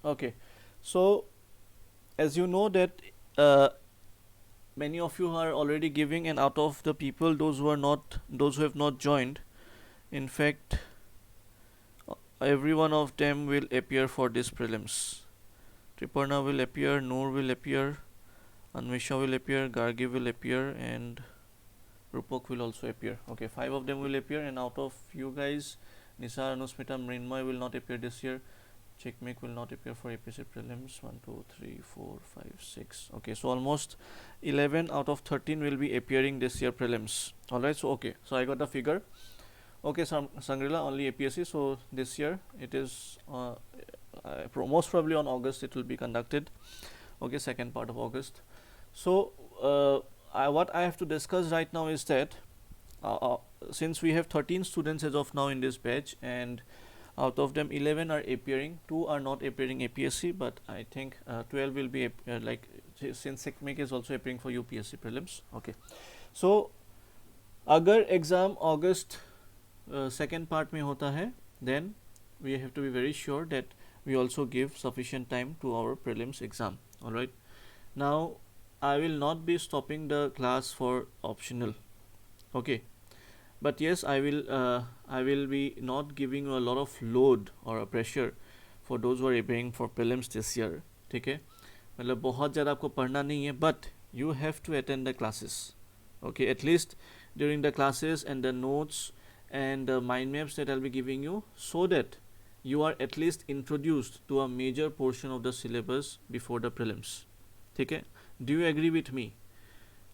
Okay, so as you know that uh, many of you are already giving, and out of the people, those who have not joined, in fact, every one of them will appear for this prelims. Triparna will appear, Noor will appear, Anvisha will appear, Gargi will appear, and Rupok will also appear. Okay, 5 of them will appear, and out of you guys, Nisar, Anusmita, Mrinmoy will not appear this year. Checkmate will not appear for APC prelims. 1, 2, 3, 4, 5, 6. Okay, so almost 11 out of 13 will be appearing this year prelims. Alright, so okay, so I got the figure. Okay, Sangrila only APSC, so this year it is most probably on August it will be conducted. Okay, second part of August. So what I have to discuss right now is that since we have 13 students as of now in this batch, and out of them 11 are appearing, 2 are not appearing APSC, but I think 12 will be like, since SECMEC is also appearing for UPSC prelims. Okay, so अगर exam अगस्त second part में होता है, then we have to be very sure that we also give sufficient time to our prelims exam. Alright, now I will not be stopping the class for optional. Okay, but yes, I will be not giving a lot of load or a pressure for those who are appearing for prelims this year. ठीक है, मतलब बहुत ज़्यादा आपको पढ़ना नहीं है, but you have to attend the classes. Okay, at least during the classes and the notes and the mind maps that I'll be giving you, so that you are at least introduced to a major portion of the syllabus before the prelims. ठीक है, do you agree with me?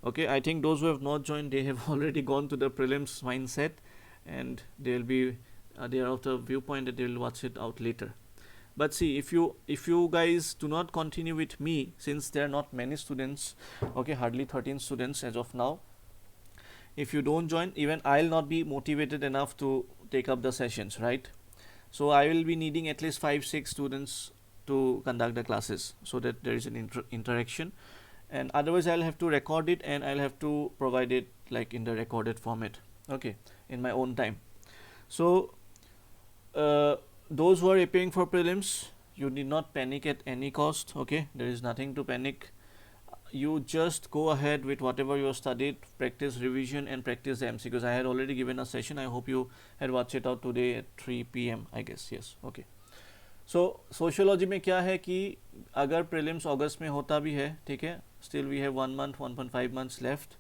Okay, I think those who have not joined, they have already gone to the prelims mindset, and they'll be they are of the viewpoint that they'll watch it out later. But see, if you guys do not continue with me, since there are not many students, okay, hardly 13 students as of now, if you don't join, even I'll not be motivated enough to take up the sessions, right? So I will be needing at least 5-6 students to conduct the classes, so that there is an interaction, and otherwise I'll have to record it, and I'll have to provide it like in the recorded format, okay, in my own time. So those who are appearing for prelims, you need not panic at any cost. Okay, there is nothing to panic. You just go ahead with whatever you have studied, practice revision and practice the MCQs. I had already given a session. I hope you had watched it out today at 3 PM, I guess. Yes, okay. So sociology में क्या है कि अगर prelims अगस्त में होता भी है, ठीक है, still we have 1 month, 1.5 months left.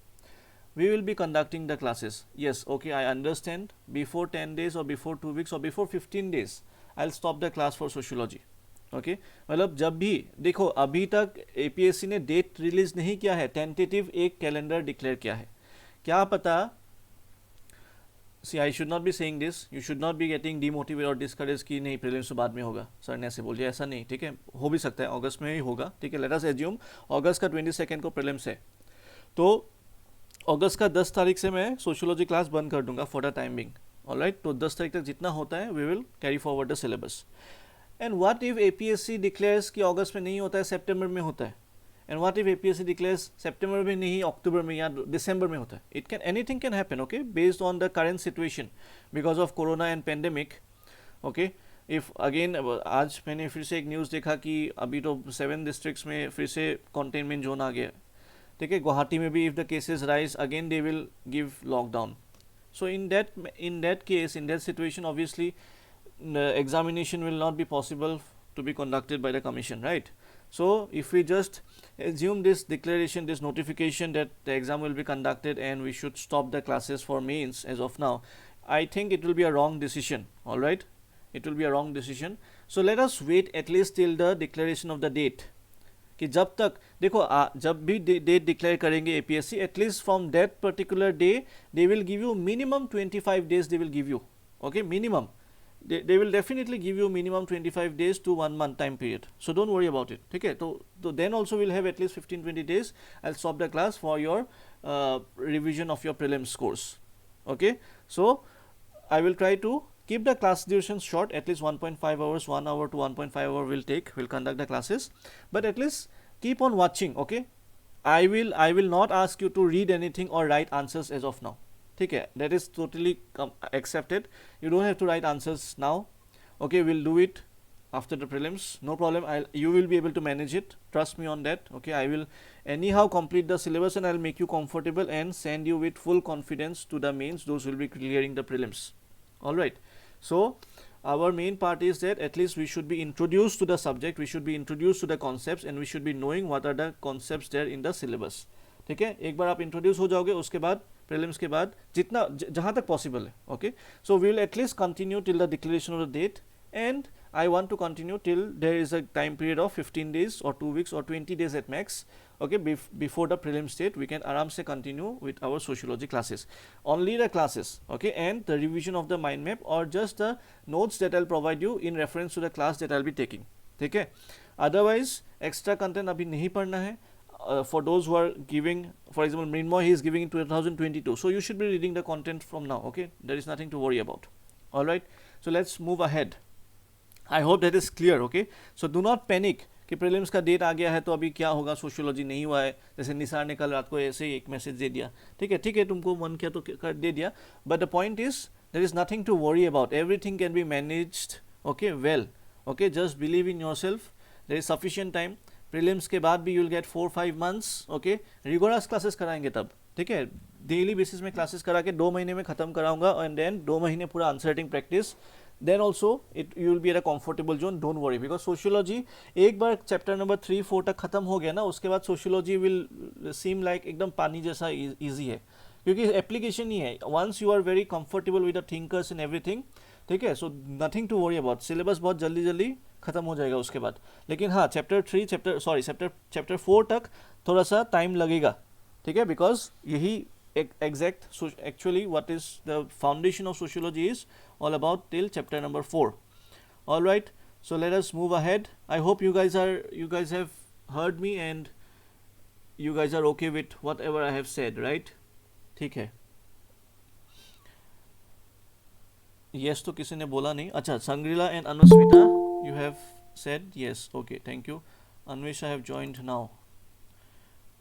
We will be conducting the classes. Yes, okay, I understand. Before 10 days or before 2 weeks or before 15 days, I'll stop the class for sociology. Okay मतलब जब भी देखो, अभी तक APSC ने date release नहीं किया है, टेंटेटिव एक कैलेंडर डिक्लेयर किया है. क्या पता, see I should not be saying this, you should not be getting demotivate और डिस्करेज कि नहीं प्रीलिम्स तो बाद में होगा, सर ने ऐसे बोल दिया, ऐसा नहीं, ठीक है, हो भी सकता है अगस्त में ही होगा, ठीक है, लेट अस एज्यूम अगस्त का 22 को प्रीलिम्स है, तो अगस्त का 10 तारीख से मैं सोशियोलॉजी क्लास बंद कर दूंगा for the time being. Alright, तो 10 तारीख तक जितना होता है we will carry forward the syllabus. And what if APSC declares कि अगस्त में नहीं होता है, सितंबर में होता है, and what if APSC declares सितंबर में नहीं, अक्टूबर में या दिसंबर में होता है. It can, anything can happen, okay, based on the current situation because of corona and pandemic. Okay, if again आज मैंने फिर से एक न्यूज़ देखा कि अभी तो 7 डिस्ट्रिक्ट्स में फिर से कंटेनमेंट जोन आ गया, ठीक है, गुवाहाटी में भी if the cases rise again they will give lockdown. So in that case, in that situation, obviously the examination will not be possible to be conducted by the commission, right? So if we just assume this declaration, this notification that the exam will be conducted and we should stop the classes for mains as of now, I think it will be a wrong decision. All right, it will be a wrong decision. So let us wait at least till the declaration of the date, कि जब तक देखो जब भी date declare करेंगे APSC, at least from that particular day they will give you minimum 25 days, they will give you, okay, minimum they will definitely give you minimum 25 days to 1 month time period, so don't worry about it, ठीक है. तो then also we'll have at least 15-20 days. I'll stop the class for your revision of your prelims course. Okay, so I will try to keep the class duration short, at least 1.5 hours, 1 hour to 1.5 hour we'll conduct the classes, but at least keep on watching. Okay, I will not ask you to read anything or write answers as of now, ठीक है, that is totally accepted. You don't have to write answers now. Okay, we'll do it after the prelims, no problem. You will be able to manage it, trust me on that. Okay, I will anyhow complete the syllabus and I'll make you comfortable and send you with full confidence to the mains, those will be clearing the prelims. All right, so our main part is that at least we should be introduced to the subject, we should be introduced to the concepts, and we should be knowing what are the concepts there in the syllabus. ठीक है, एक बार आप introduce हो जाओगे, उसके बाद prelims के बाद जितना जहाँ तक पॉसिबल है. Okay, so we will at least continue till the declaration of the date, and I want to continue till there is a time period of 15 days or 2 weeks or 20 days at max. Okay, before the prelims date we can aram se continue with our sociology classes, only the classes. Okay, and the revision of the mind map or just the notes that I'll provide you in reference to the class that I'll be taking. ठीक है, otherwise extra content अभी नहीं पढ़ना है. For those who are giving, for example Mrinmoy, he is giving in 2022, so you should be reading the content from now. Okay, there is nothing to worry about. All right, so let's move ahead. I hope that is clear. Okay, so do not panic कि prelims का date आ गया है तो अभी क्या होगा, sociology नहीं हुआ है. जैसे निसार ने कल रात को ऐसे ही एक मैसेज दे दिया. ठीक है, तुमको मन किया तो कर दे दिया, but the point is there is nothing to worry about, everything can be managed. Okay, well. Okay, just believe in yourself, there is sufficient time. Prelims के बाद भी you will get 4-5 months. Okay, rigorous classes कराएंगे तब. ठीक है, daily basis में classes करा के 2 महीने में खत्म कराऊंगा, एंड देन 2 महीने पूरा answer writing practice. Then also you will be at a comfortable zone. Don't worry, because sociology एक बार चैप्टर नंबर 3-4 तक खत्म हो गया ना, उसके बाद सोशियोलॉजी विल सीम लाइक एकदम पानी जैसा इजी है, क्योंकि एप्लीकेशन ही है. Once you are very comfortable with the thinkers and everything, ठीक है, so nothing to worry about. Syllabus बहुत जल्दी जल्दी खत्म हो जाएगा उसके बाद. लेकिन हाँ, चैप्टर 4 तक थोड़ा सा टाइम लगेगा. ठीक है, बिकॉज यही exact, so actually what is the foundation of sociology is all about till chapter number 4. All right, so let us move ahead. I hope you guys have heard me and you guys are okay with whatever I have said, right? ठीक है. yes तो किसी ने बोला नहीं. अच्छा, Sangrila and Anusmita, you have said yes. Okay, thank you. Anvisha have joined now.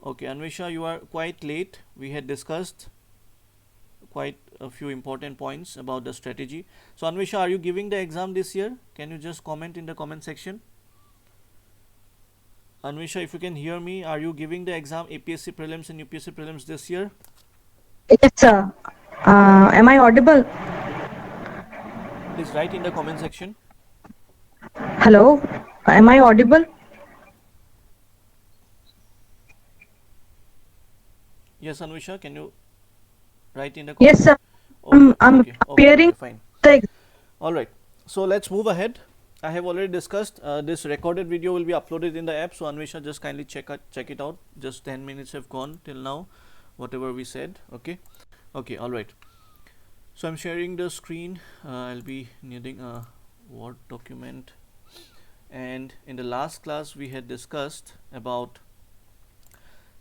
Okay, Anvisha, you are quite late. We had discussed quite a few important points about the strategy. So Anvisha, are you giving the exam this year? Can you just comment in the comment section? Anvisha, if you can hear me, are you giving the exam APSC prelims and UPSC prelims this year? Yes, sir. Am I audible? Please write in the comment section. Hello, am I audible? Yes, Anvisha, can you write in the Yes, sir. I'm appearing. Fine. The All right, so let's move ahead. I have already discussed this recorded video will be uploaded in the app, so Anvisha, just kindly check it out. Just 10 minutes have gone till now, whatever we said. Okay, all right. So I'm sharing the screen. I'll be needing a Word document, and in the last class we had discussed about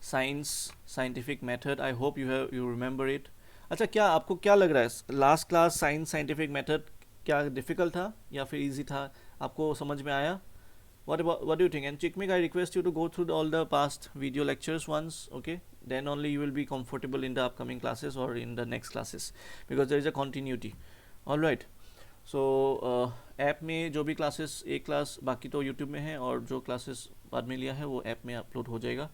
scientific method. I hope you remember it. अच्छा, क्या आपको क्या लग रहा है, last class scientific method क्या difficult था या फिर इजी था, आपको समझ में आया? what do you think? And Chikmik, I request you to go through all the past video lectures once. Okay, then only you will be comfortable in the upcoming classes or in the next classes, because there is a continuity. All right, so app में जो भी classes, एक class बाकी तो YouTube में है, और जो क्लासेस बाद में लिया है वो ऐप में अपलोड हो जाएगा.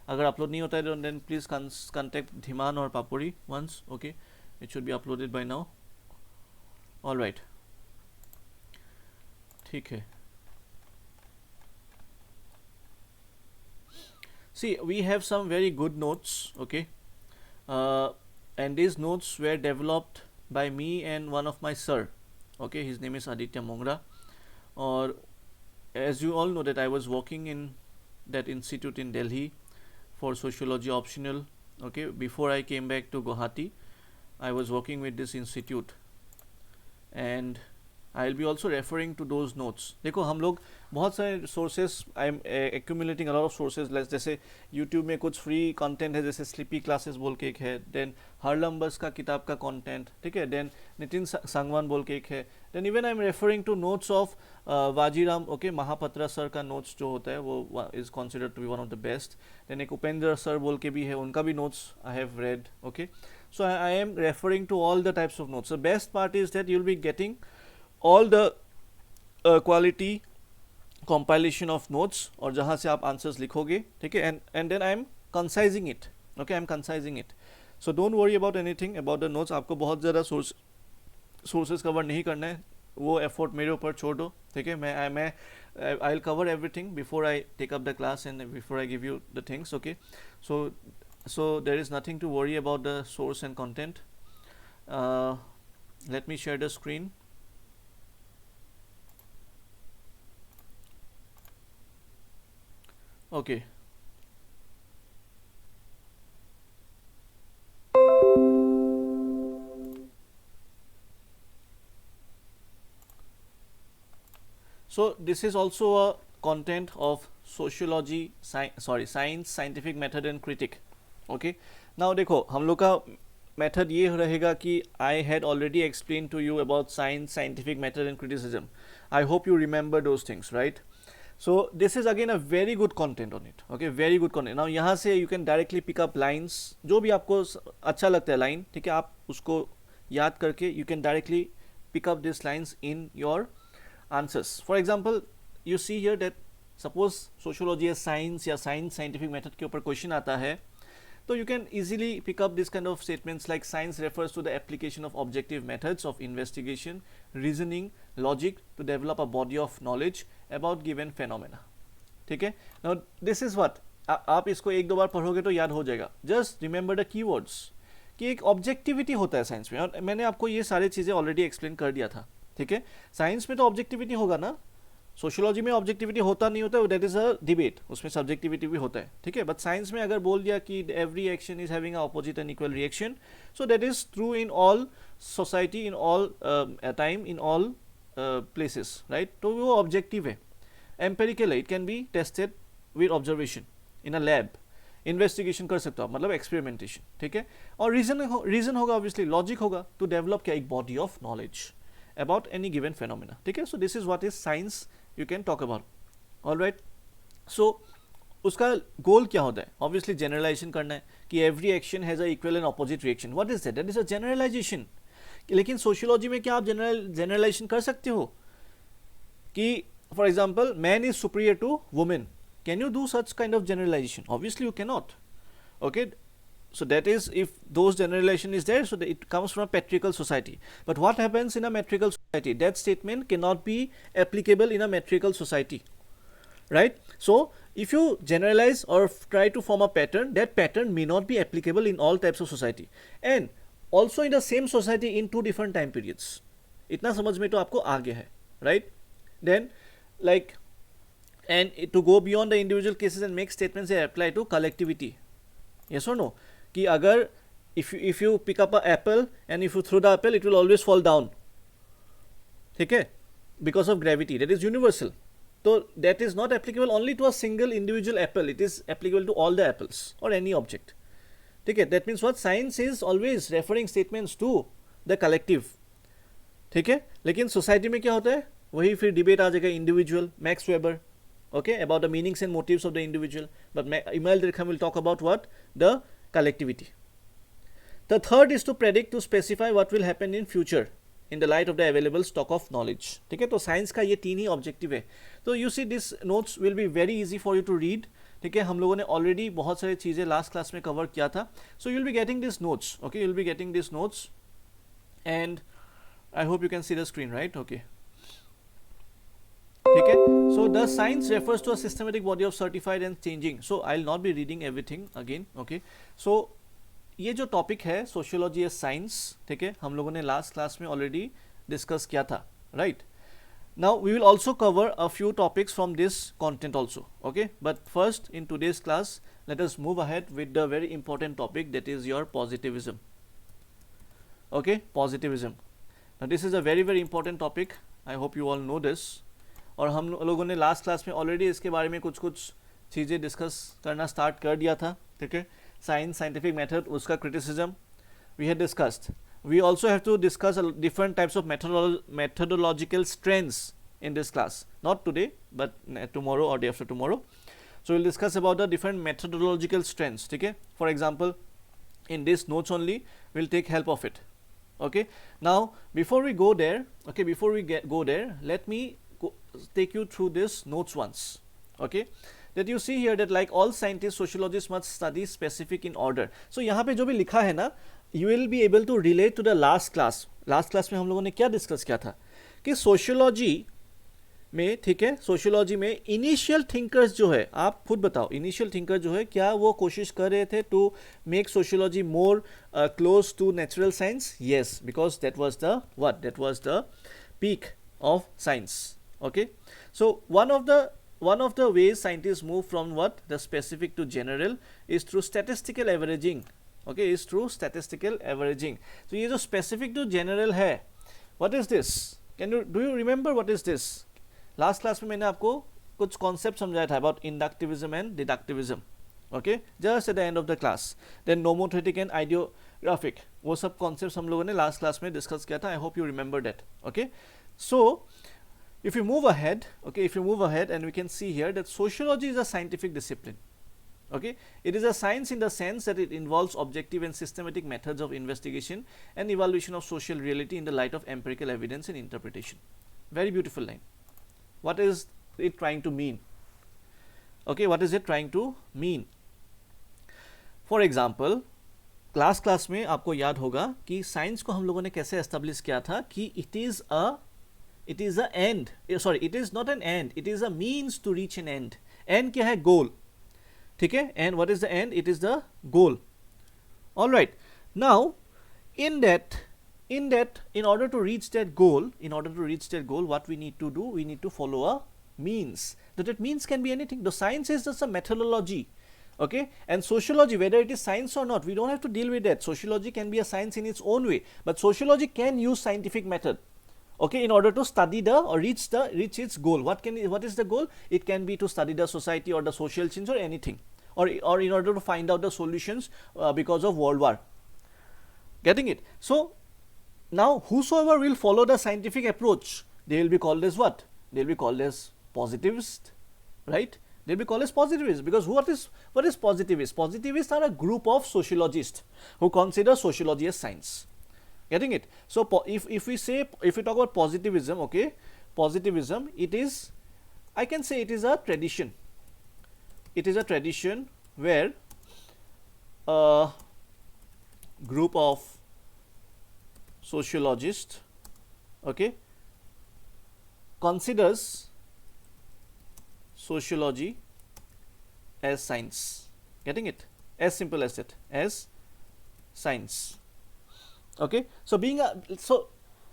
अगर अपलोड नहीं होता है देन प्लीज़ कॉन्टेक्ट धीमान और Papuri once. Okay, it should be uploaded by now. All right, ठीक है. See, we have some very good notes. Okay, and these notes were developed by me and one of my sir. Okay, his name is Aditya Mongra. Or as you all know that I was working in that institute in Delhi for sociology optional. Okay, before I came back to Guwahati, I was working with this institute, and I'll be also referring to those notes. देखो, हम लोग बहुत सारे sources, I am accumulating a lot of sources. जैसे YouTube में कुछ free content है, जैसे स्लीपी क्लासेस बोल के एक है, देन हरलम्बस का किताब का कंटेंट, ठीक है, देन नितिन सांगवान बोल के एक है, then even I am referring to notes of Vajiram. Okay, Mahapatra sir का नोट्स जो होता है वो is considered to be one of the best. Then एक उपेंद्र सर बोल के भी है, उनका भी notes I have read. Okay, so I am referring to all the types of notes. The best part is that you will be getting all the quality compilation of notes और जहाँ से आप answers लिखोगे, ठीक है, and then I am concising it, okay, I am concising it. So don't worry about anything about the notes. आपको बहुत ज़्यादा sources cover नहीं करना है, वो effort मेरे ऊपर छोड़ दो, ठीक है. मैं I'll cover everything before I take up the class and before I give you the things, okay. So there is nothing to worry about the source and content. Let me share the screen. Okay. So this is also a content of sociology, science, scientific method and critic. Okay. Now देखो हम लोग का method ये रहेगा कि I had already explained to you about science, scientific method and criticism. I hope you remember those things, right? So this is again a very good content on it. Okay, very good content. Now यहाँ से you can directly pick up lines. जो भी आपको अच्छा लगता है line, ठीक है, आप उसको याद करके you can directly pick up these lines in your answers. For example, you see here that suppose sociology as science या science scientific method के ऊपर question आता है, so you can easily pick up this kind of statements like science refers to the application of objective methods of investigation, reasoning, logic to develop a body of knowledge about given phenomena. ठीक है. Now this is what आप इसको एक दो बार पढ़ोगे तो याद हो जाएगा. Just remember the keywords कि एक ऑब्जेक्टिविटी होता है साइंस में, और मैंने आपको ये सारी चीज़ें ऑलरेडी एक्सप्लेन कर दिया था, ठीक है. साइंस में तो ऑब्जेक्टिविटी होगा ना, सोशियोलॉजी में ऑब्जेक्टिविटी होता नहीं होता, दैट इज अ डिबेट, उसमें सब्जेक्टिविटी भी होता है, ठीक है. बट साइंस में अगर बोल दिया कि every action is having a opposite and equal reaction, so that is true in all society, in all time, in all places, right. तो वो ऑब्जेक्टिव है, एम्पेरिकल है, it can be tested with observation in a lab, investigation कर सकते हो, मतलब experimentation, ठीक है. और रीजन होगा ऑब्वियसली, लॉजिक होगा, टू डेवलप क्या, एक body of knowledge about any given phenomena, ठीक है. So this is what is science you can talk about, all right. So उसका गोल क्या होता है, obviously generalization करना है कि every action has a equal and opposite reaction. What is that? That is a generalization. लेकिन sociology में क्या आप generalization कर सकते हो कि for example man is superior to woman? Can you do such kind of generalization? Obviously you cannot, okay. So that is if those generalization is there, so it comes from a patriarchal society. But what happens in a matriarchal society? That statement cannot be applicable in a matriarchal society, right? So if you generalize or try to form a pattern, that pattern may not be applicable in all types of society, and also in the same society in two different time periods. इतना समझ में तो आपको आ गया है, right? Then like, and to go beyond the individual cases and make statements that apply to collectivity, yes or no? कि अगर if you pick up an apple and if you throw the apple, it will always fall down, ठीक है, because of gravity, that is universal. So that is not applicable only to a single individual apple, it is applicable to all the apples or any object, ठीक है. That means what, science is always referring statements to the collective, ठीक है. लेकिन society में क्या होता है, वही फिर डिबेट आ जाएगा, individual, max weber, okay, about the meanings and motives of the individual. But Immanuel Durkheim will talk about what, the collectivity. The third is to predict, to specify what will happen in future in the light of the available stock of knowledge, ठीक है. तो science का ये तीन ही objective है. तो you see this notes will be very easy for you to read, ठीक है. हम लोगों ने ऑलरेडी बहुत सारी चीज़ें लास्ट क्लास में कवर किया था. So you will be getting this notes, okay, you will be getting this notes, and I hope you can see the screen, right, okay, ठीक है. So the science refers to a systematic body of certified and changing. So I will not be reading everything again, okay. So ये जो topic है sociology as science, ठीक है, हम लोगों ने लास्ट क्लास में ऑलरेडी डिस्कस किया था, right. Now we will also cover a few topics from this content also, okay. But first in today's class let us move ahead with the very important topic, that is your positivism, okay, positivism. Now this is a very very important topic, I hope you all know this. और हम लोगों ने last class में already इसके बारे में कुछ कुछ चीज़ें डिस्कस करना स्टार्ट कर दिया था, ठीक है. साइंस, साइंटिफिक मेथड, उसका criticism we had discussed. We also have to discuss different types of methodological strengths in this class, not today but tomorrow or day after tomorrow. So we'll discuss about the different methodological strengths, ठीक है. For example, in this notes only we'll take help of it, okay. Now before we go there, okay, before we go there, let me take you through this notes once. Okay, that you see here that like all scientists, sociologists must study specific in order. So यहाँ पे जो भी लिखा है ना, you will be able to relate to the last class. Last class में हम लोगों ने क्या डिस्कस किया था कि सोशियोलॉजी में, ठीक है, सोशियोलॉजी में इनिशियल थिंकर्स जो है, आप खुद बताओ, इनिशियल थिंकर जो है क्या वो कोशिश कर रहे थे to make sociology more close to natural science? Yes, because that was the what, that was the peak of science. Okay, so one of the ways scientists move from what the specific to general is through statistical averaging. Okay, is through statistical averaging. So ये जो specific to general है, what is this? Do you remember what is this? Last class में मैंने आपको कुछ concept समझाया था about inductivism and deductivism. Okay, just at the end of the class. Then nomothetic and ideographic, वो सब concepts हम लोगों ने last class में discuss किया था. I hope you remember that. Okay, so if you move ahead, okay, if you move ahead, and we can see here that sociology is a scientific discipline. Okay, it is a science in the sense that it involves objective and systematic methods of investigation and evaluation of social reality in the light of empirical evidence and interpretation. Very beautiful line. What is it trying to mean? Okay, what is it trying to mean? For example, class में आपको याद होगा कि science को हम लोगों ने कैसे एस्टेब्लिश किया था कि it is a end, sorry, it is not an end, it is a means to reach an end. End क्या है? Goal. ठीक है, and what is the end? It is the goal. All right, now in order to reach that goal, what we need to do, we need to follow a means. That means can be anything. The science is just a methodology. Okay, and sociology, whether it is science or not, we don't have to deal with that. Sociology can be a science in its own way, but sociology can use scientific method, okay, in order to study or reach its goal. What is the goal? It can be to study the society or the social change or anything, or in order to find out the solutions because of world war. Getting it? So now whosoever will follow the scientific approach, they will be called as what? They will be called as positivist, right? They will be called as positivists, because what is positivists? Positivists are a group of sociologists who consider sociology as science. Getting it? So if we talk about positivism, okay, positivism, it is, I can say it is a tradition. It is a tradition where a group of sociologists, okay, considers sociology as science. Getting it? As simple as that, as science. Okay, so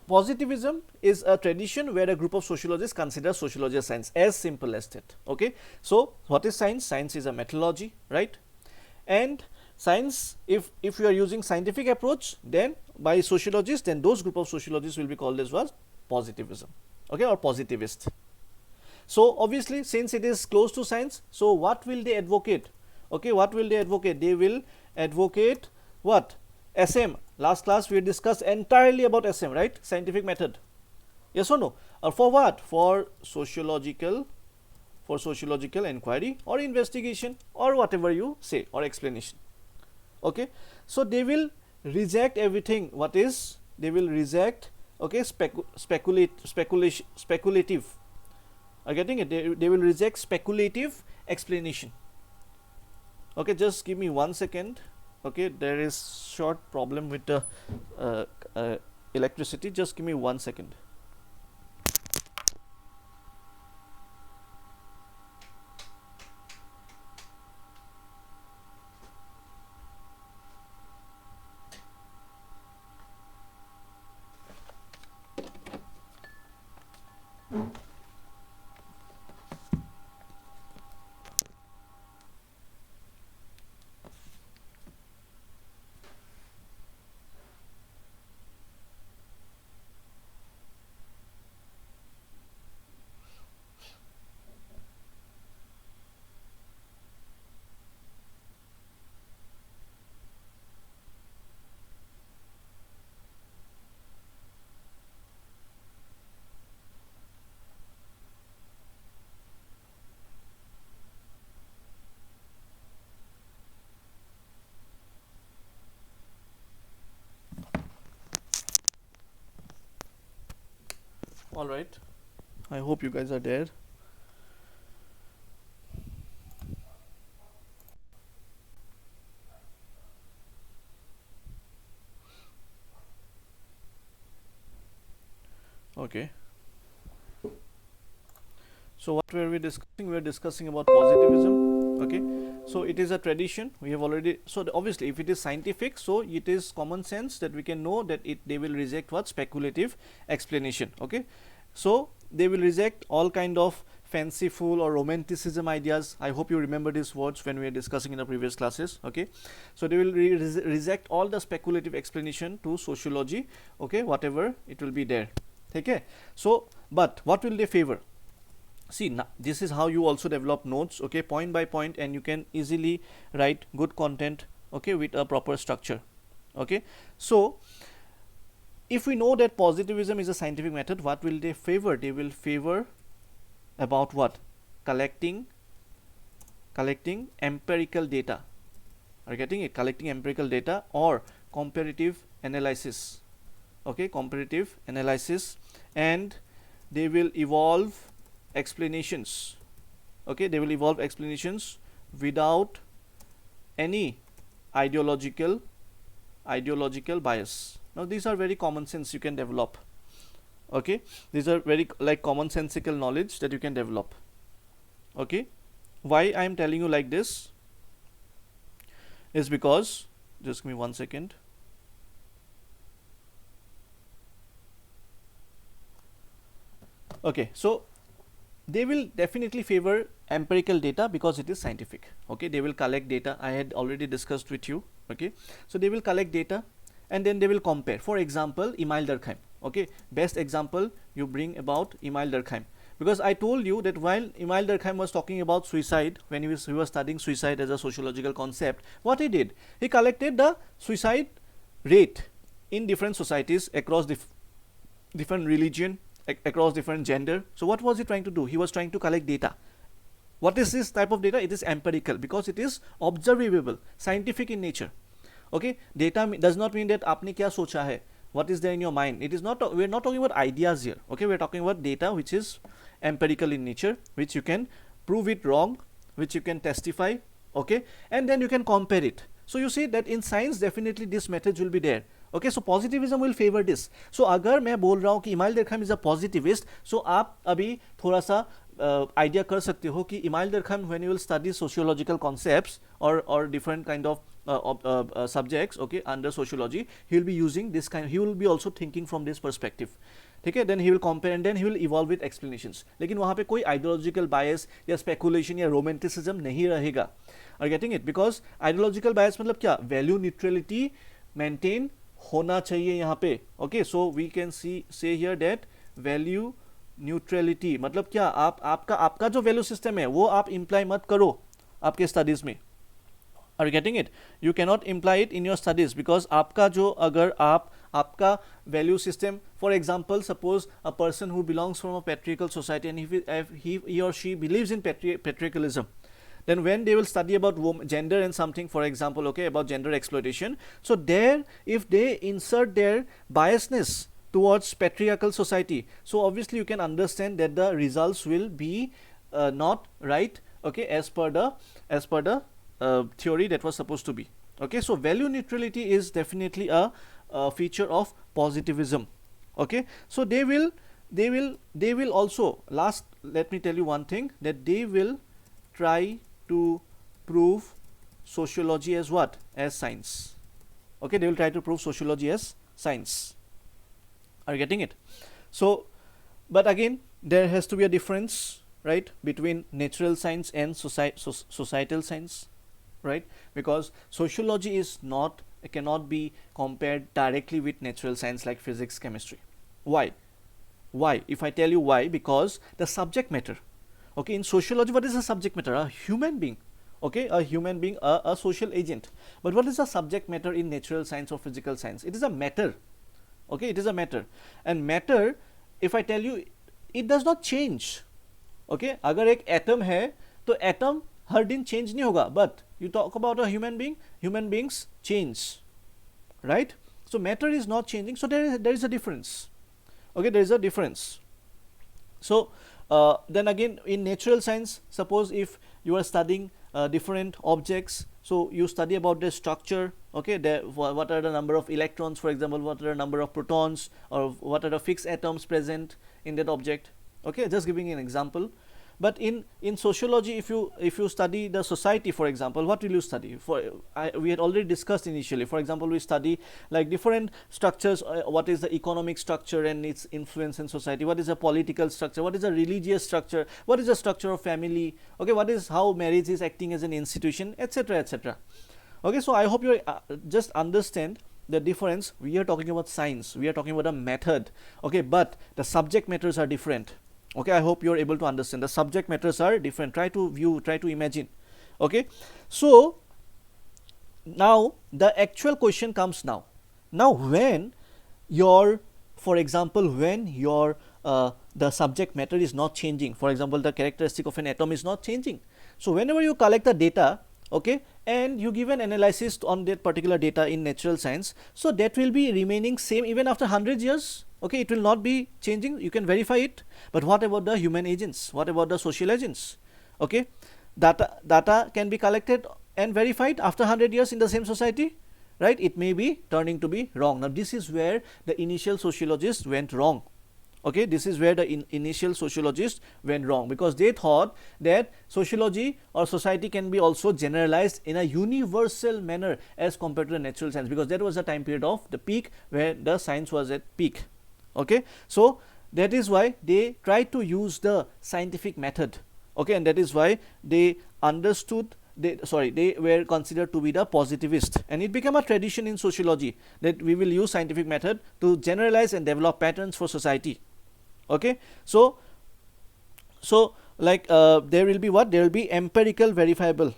positivism is a tradition where a group of sociologists consider sociology as science, as simple as that. Okay, so what is science? Science is a methodology, right? And science, if you are using scientific approach, then by sociologists, then those group of sociologists will be called as what? Positivism, okay, or positivist. So obviously, since it is close to science, so what will they advocate? Okay, what will they advocate? They will advocate what? SM. Last class we discussed entirely about SM, right? Scientific method. Yes or no? Or for what? For sociological inquiry or investigation or whatever you say, or explanation. Okay, so they will reject everything. What is? They will reject, okay, speculative. Are getting it? They will reject speculative explanation. Okay, just give me 1 second. Okay, there is short problem with the electricity. Just give me 1 second. All right. I hope you guys are there. Okay. So what were we discussing? We were discussing about positivism. Okay. So it is a tradition. We have already. So obviously, if it is scientific, so it is common sense that we can know that they will reject what speculative explanation. Okay. So they will reject all kind of fanciful or romanticism ideas. I hope you remember these words when we were discussing in the previous classes. Okay. So they will reject all the speculative explanation to sociology. Okay. Whatever it will be there. Okay. So but what will they favor? See, now this is how you also develop notes, okay, point by point, and you can easily write good content, okay, with a proper structure. Okay. So if we know that positivism is a scientific method, what will they favor? They will favor about what? Collecting empirical data. Are you getting it? Collecting empirical data or comparative analysis. Okay, comparative analysis, and they will evolve explanations. Okay, they will evolve explanations without any ideological bias. Now these are very common sense you can develop. Okay, these are very like commonsensical knowledge that you can develop. Okay, why I am telling you like this is because, just give me 1 second. Okay, so they will definitely favor empirical data because it is scientific. Okay, they will collect data. I had already discussed with you. Okay, so they will collect data and then they will compare. For example, Emile Durkheim. Okay, best example you bring about Emile Durkheim, because I told you that while Emile Durkheim was talking about suicide, when he was studying suicide as a sociological concept, what he did, he collected the suicide rate in different societies across different religion, across different gender. So what was he trying to do? He was trying to collect data. What is this type of data? It is empirical because it is observable, scientific in nature. Okay, data does not mean that आपने क्या सोचा है, what is there in your mind. It is not, we are not talking about ideas here. Okay, we are talking about data which is empirical in nature, which you can prove it wrong, which you can testify. Okay, and then you can compare it. So you see that in science definitely this method will be there. Okay, so positivism will favor this. So अगर मैं बोल रहा हूँ कि email दरखाम is a positivist, so आप अभी थोड़ा सा आइडिया कर सकते हो कि email दरखाम when you will study sociological concepts or different kind of subjects, okay, under sociology, he will be using this kind, he will be also thinking from this perspective. ठीक है, then he will compare and then he will evolve with explanations. लेकिन वहाँ पे कोई ideological bias या speculation या romanticism नहीं रहेगा. Are you getting it? Because ideological bias मतलब क्या? Value neutrality maintain होना चाहिए यहाँ पे. Okay, so we can say here that value neutrality मतलब क्या? आपका जो value system है वो आप imply मत करो आपके studies में. Are you getting it? You cannot imply it in your studies because आपका जो अगर आपका value system, for example, suppose a person who belongs from a patriarchal society and if he or she believes in patriarchalism, then when they will study about gender and something, for example, okay, about gender exploitation, so there if they insert their biasness towards patriarchal society, so obviously you can understand that the results will be not right, okay, as per the theory that was supposed to be. Okay, so value neutrality is definitely a feature of positivism. Okay, so they will also, last let me tell you one thing, that they will try to prove sociology as what? As science. Okay, they will try to prove sociology as science. Are you getting it? So but again there has to be a difference, right, between natural science and societal science, right, because sociology is not, cannot be compared directly with natural science like physics, chemistry. Why? If I tell you why, because the subject matter, okay, in sociology what is the subject matter? A human being. Okay, a human being, a social agent. But what is the subject matter in natural science or physical science? It is a matter. Okay, it is a matter, and matter, if I tell you, it does not change. Okay, अगर एक atom है तो atom हर दिन change नहीं होगा, but you talk about a human being, human beings change, right? So matter is not changing, so there is a difference. Okay, there is a difference. So then again, in natural science, suppose if you are studying different objects, so you study about their structure, okay, what are the number of electrons, for example, what are the number of protons, or what are the fixed atoms present in that object, okay, just giving an example. But in sociology, if you study the society, for example, what will you study? We had already discussed initially. For example, we study like different structures. What is the economic structure and its influence in society? What is the political structure? What is the religious structure? What is the structure of family? Okay, what is how marriage is acting as an institution, etc., etc. Okay, so I hope you just understand the difference. We are talking about science, we are talking about a method, okay, but the subject matters are different. Okay, I hope you're able to understand. The subject matters are different. Try to view, try to imagine. Okay, so now the actual question comes now. Now when your, for example, when your the subject matter is not changing, for example, the characteristic of an atom is not changing, so whenever you collect the data, okay, and you give an analysis on that particular data in natural science, so that will be remaining same even after 100 years. Okay, it will not be changing, you can verify it. But what about the human agents? What about the social agents? Okay, data can be collected and verified after 100 years in the same society, right? It may be turning to be wrong. Now this is where the initial sociologists went wrong. Okay, this is where the initial sociologists went wrong, because they thought that sociology or society can be also generalized in a universal manner as compared to the natural science, because that was the time period of the peak where the science was at peak. Okay, so that is why they tried to use the scientific method. Okay, and that is why they understood, they were considered to be the positivist, and it became a tradition in sociology that we will use scientific method to generalize and develop patterns for society. Okay, so like there will be what, there will be empirical verifiable.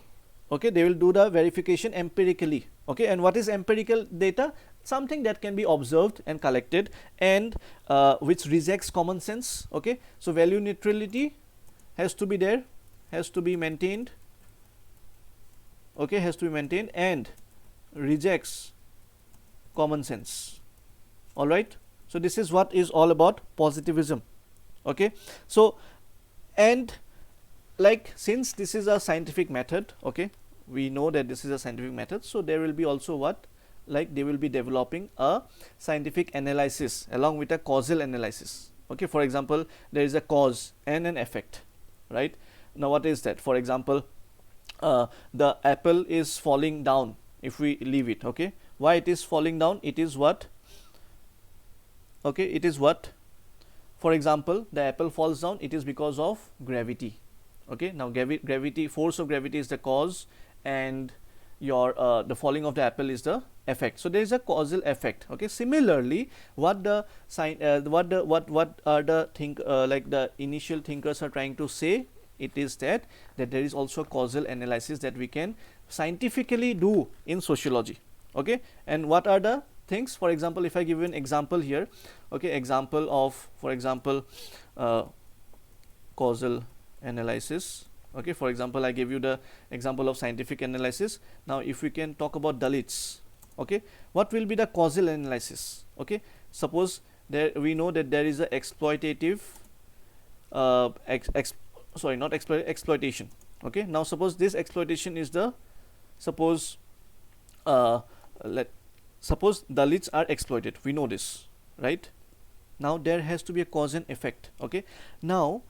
Okay, they will do the verification empirically. Okay, and what is empirical data? Something that can be observed and collected, and which rejects common sense. Okay, so value neutrality has to be there, has to be maintained. Okay, has to be maintained, and rejects common sense. All right, so this is what is all about positivism. Okay, so and like since this is a scientific method, okay, we know that this is a scientific method, so there will be also what, like they will be developing a scientific analysis along with a causal analysis. Okay, for example, there is a cause and an effect, right? Now what is that? For example, the apple is falling down if we leave it. Okay, why it is falling down? It is what, okay, it is what, for example, the apple falls down, it is because of gravity. Okay, now gravity, force of gravity is the cause, and your the falling of the apple is the effect. So there is a causal effect. Okay, similarly, what the what are the like the initial thinkers are trying to say, it is that there is also causal analysis that we can scientifically do in sociology. Okay, and what are the things? For example, if I give you an example here, okay, example of, for example, causal analysis. Okay, for example, I gave you the example of scientific analysis. Now if we can talk about Dalits, okay, what will be the causal analysis? Okay, suppose there we know that there is a exploitative exploitation. Okay, now suppose this exploitation is the, suppose suppose Dalits are exploited, we know this, right? Now there has to be a cause and effect. Okay, now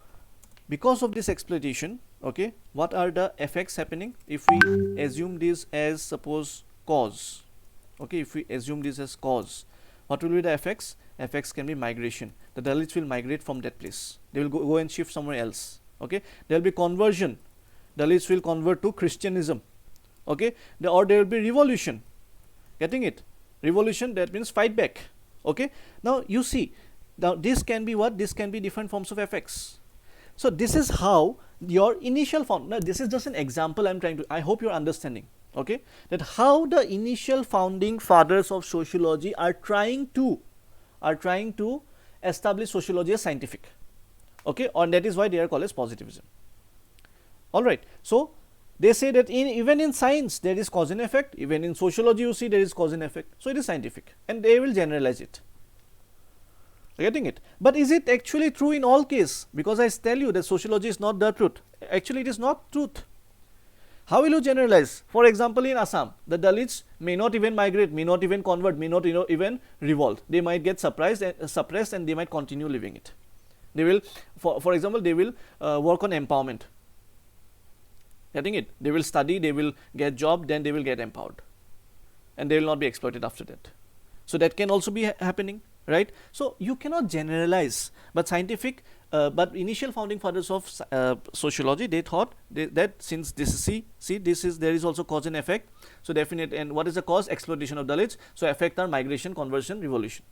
because of this exploitation, okay, what are the effects happening? If we assume this as, suppose, cause, okay, if we assume this as cause, what will be the effects? Effects can be migration. The Dalits will migrate from that place, they will go and shift somewhere else. Okay, there will be conversion, Dalits will convert to Christianism. Okay, or there will be revolution. Getting it? Revolution, that means fight back. Okay, now you see, now this can be what, this can be different forms of effects. So this is how your initial found. Now this is just an example I'm trying to, I hope you're understanding. Okay, that how the initial founding fathers of sociology are trying to establish sociology as scientific. Okay, and that is why they are called as positivism. All right, so they say that even in science there is cause and effect, even in sociology you see there is cause and effect, so it is scientific, and they will generalize it. Getting it? But is it actually true in all case? Because I tell you that sociology is not the truth. Actually, it is not truth. How will you generalize? For example, in Assam, the Dalits may not even migrate, may not even convert, may not even revolt. They might get suppressed and they might continue living it. They will, for example, they will work on empowerment. Getting it? They will study, they will get job, then they will get empowered. And they will not be exploited after that. So that can also be happening, right? So you cannot generalize. But but initial founding fathers of sociology, they thought that since there is also cause and effect. So definite, and what is the cause? Exploitation of Dalits. So effect are migration, conversion, revolution.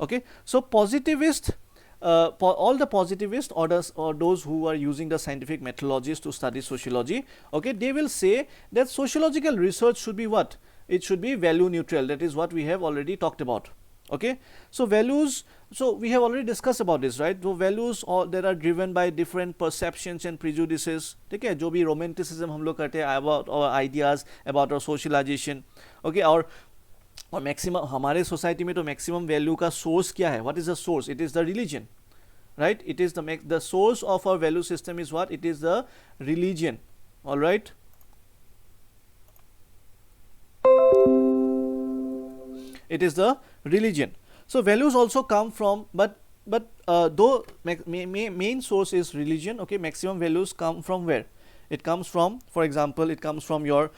Okay, so positivist, all the positivists or those who are using the scientific methodologies to study sociology, okay, they will say that sociological research should be what? It should be value neutral. That is what we have already talked about. Okay, so values, so we have already discussed about this, right? So values that are driven by different perceptions and prejudices. Okay, जो भी romanticism हम लोग करते हैं about our ideas, about our socialization. Okay, और maximum हमारे society में तो मैक्सिमम वैल्यू का सोर्स क्या है? What is the source? It is the religion, right? It is the source of our value system is what? It is the religion. All right, it is the religion. So values also come from, but though main source is religion, okay, maximum values come from where? It comes from, for example, it comes from your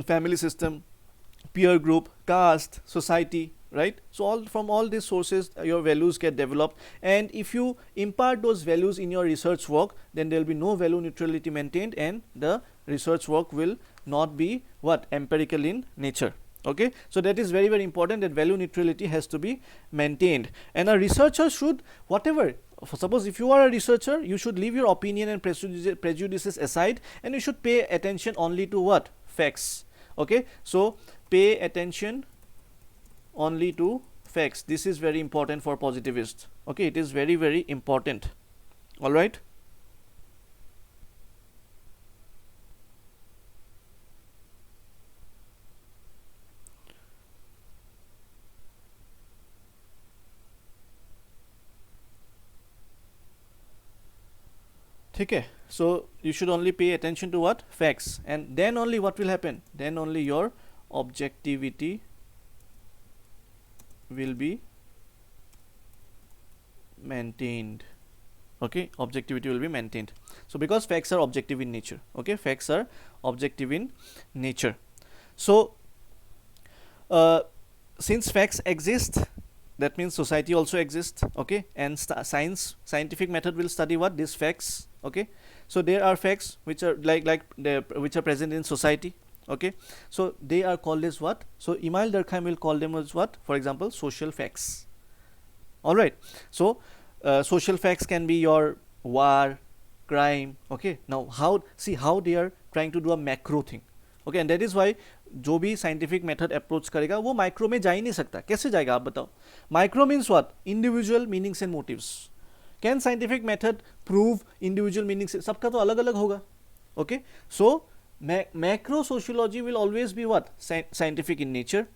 family system, peer group, caste, society, right? So from all these sources your values get developed, and if you impart those values in your research work, then there will be no value neutrality maintained, and the research work will not be what? Empirical in nature. Okay, so that is very important, that value neutrality has to be maintained, and a researcher should, whatever, suppose if you are a researcher, you should leave your opinion and prejudices aside, and you should pay attention only to what? Facts. Okay, so pay attention only to facts. This is very important for positivists. Okay, it is very important. All right, okay, so you should only pay attention to what? Facts, and then only what will happen? Then only your objectivity will be maintained. Okay, objectivity will be maintained. So because facts are objective in nature. Okay, facts are objective in nature. So since facts exist, that means society also exists. Okay, and scientific method will study what? These facts. Okay, so there are facts which are which are present in society. Okay, so they are called as what? So Emile Durkheim will call them as what? For example, social facts. All right, so social facts can be your war, crime. Okay, now see how they are trying to do a macro thing. Okay, and that is why जो भी scientific method approach करेगा वो micro में जा ही नहीं सकता. कैसे जाएगा आप बताओ? Micro means what? Individual meanings and motives. Can scientific method prove individual meanings? सबका तो अलग अलग होगा. Okay, so macro sociology will always be what? Scientific in nature.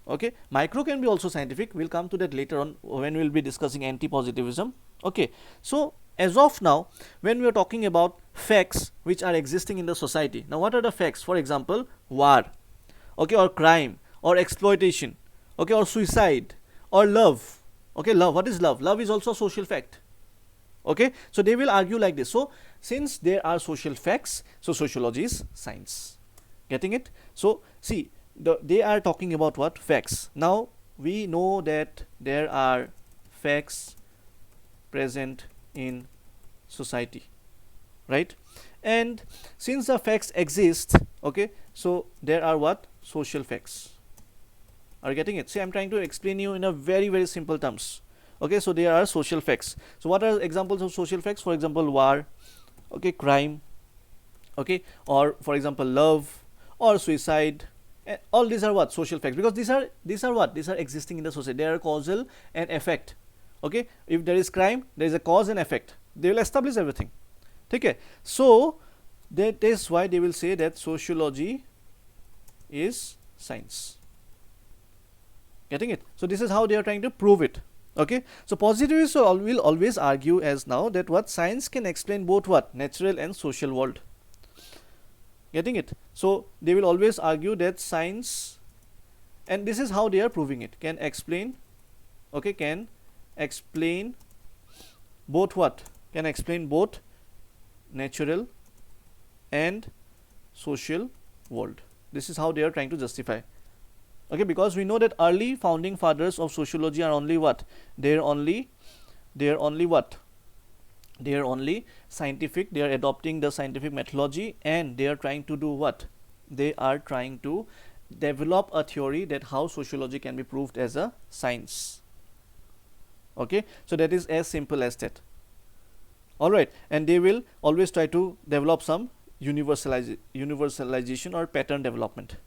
Okay, micro can be also scientific. We'll come to that later on when we'll be discussing anti-positivism. Okay, so as of now, when we are talking about facts which are existing in the society, now what are the facts? For example, war, okay, or crime, or exploitation, okay, or suicide, or love. Okay, love, what is love? Love is also a social fact. Okay, so they will argue like this. So since there are social facts, so sociology is science. Getting it? So see, they are talking about what? Facts. Now we know that there are facts present in society, right? And since the facts exist, okay, so there are what? Social facts. Are you getting it? See, I'm trying to explain you in a very simple terms. Okay, so there are social facts. So what are examples of social facts? For example, war, okay, crime, okay, or for example love or suicide. All these are what? Social facts, because these are what? These are existing in the society. They are causal and effect. Okay, if there is crime, there is a cause and effect. They will establish everything. Okay, so that is why they will say that sociology is science. Getting it? So this is how they are trying to prove it. Okay, so positivists will always argue as now that what science can explain both what natural and social world. Getting it? So they will always argue that science, and this is how they are proving it, can explain, okay, can explain both what, can explain both natural and social world. This is how they are trying to justify. Okay, because we know that early founding fathers of sociology are only what, they're only what, they are only scientific, they are adopting the scientific methodology, and they are trying to do what, they are trying to develop a theory that how sociology can be proved as a science. Okay, so that is as simple as that. All right, and they will always try to develop some universalization or pattern development.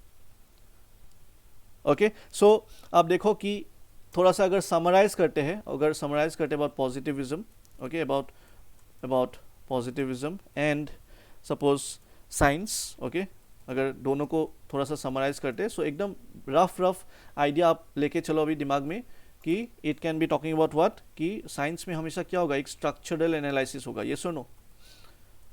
Okay, so आप देखो कि थोड़ा सा अगर summarize करते हैं, about positivism, okay, about positivism and suppose science, okay, अगर दोनों को थोड़ा सा समराइज करते हैं, सो एकदम रफ आइडिया आप लेके चलो अभी दिमाग में कि it can be talking about what, कि साइंस में हमेशा क्या होगा, एक स्ट्रक्चरल एनालिसिस होगा. यस और नो?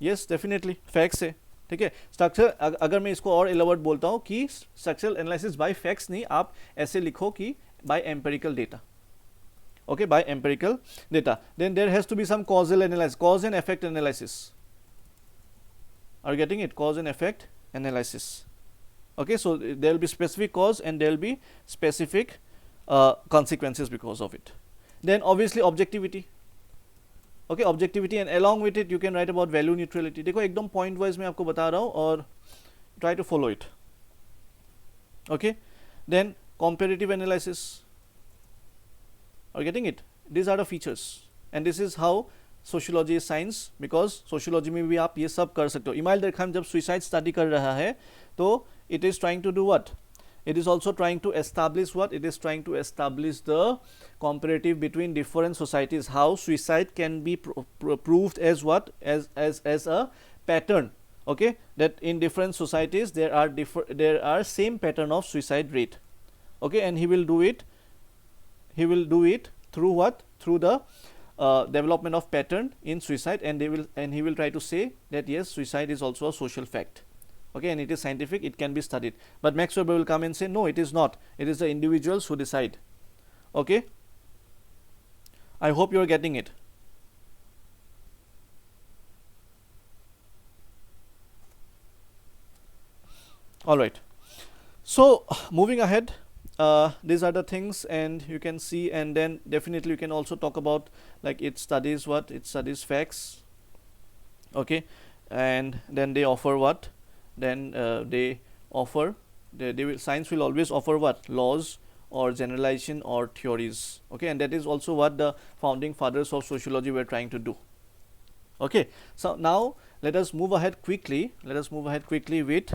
यस, डेफिनेटली फैक्ट्स है. ठीक है, स्ट्रक्चर, अगर मैं इसको और एलाबोरेट बोलता हूँ कि स्ट्रक्चरल एनालिसिस बाय फैक्ट्स नहीं, आप ऐसे लिखो कि by empirical data. Okay, by empirical data. Then there has to be some causal analysis, cause and effect analysis. Are you getting it? Cause and effect analysis. Okay, so there will be specific cause and there will be specific consequences because of it. Then obviously objectivity. Okay, objectivity, and along with it you can write about value neutrality. देखो एकदम point wise मैं आपको बता रहा हूँ और try to follow it. Okay, then comparative analysis. Are you getting it? These are the features, and this is how sociology is science, because sociology में भी आप ये सब कर सकते हो. इमाइल दरखाम जब suicide study कर रहा है तो it is trying to do what? It is also trying to establish what? It is trying to establish the comparative between different societies, how suicide can be proved as what? As a pattern. Okay, that in different societies there are same pattern of suicide rate. Okay, and he will do it through what? Through the development of pattern in suicide, and he will try to say that yes, suicide is also a social fact. Okay, and it is scientific, it can be studied. But Max Weber will come and say no, it is not, it is the individuals who decide. Okay, I hope you are getting it. All right, so moving ahead, these are the things, and you can see, and then definitely you can also talk about like it studies what? It studies facts. Okay, and then they offer what? Then they offer, science will always offer what? Laws or generalization or theories. Okay, and that is also what the founding fathers of sociology were trying to do. Okay, so now let us move ahead quickly. With,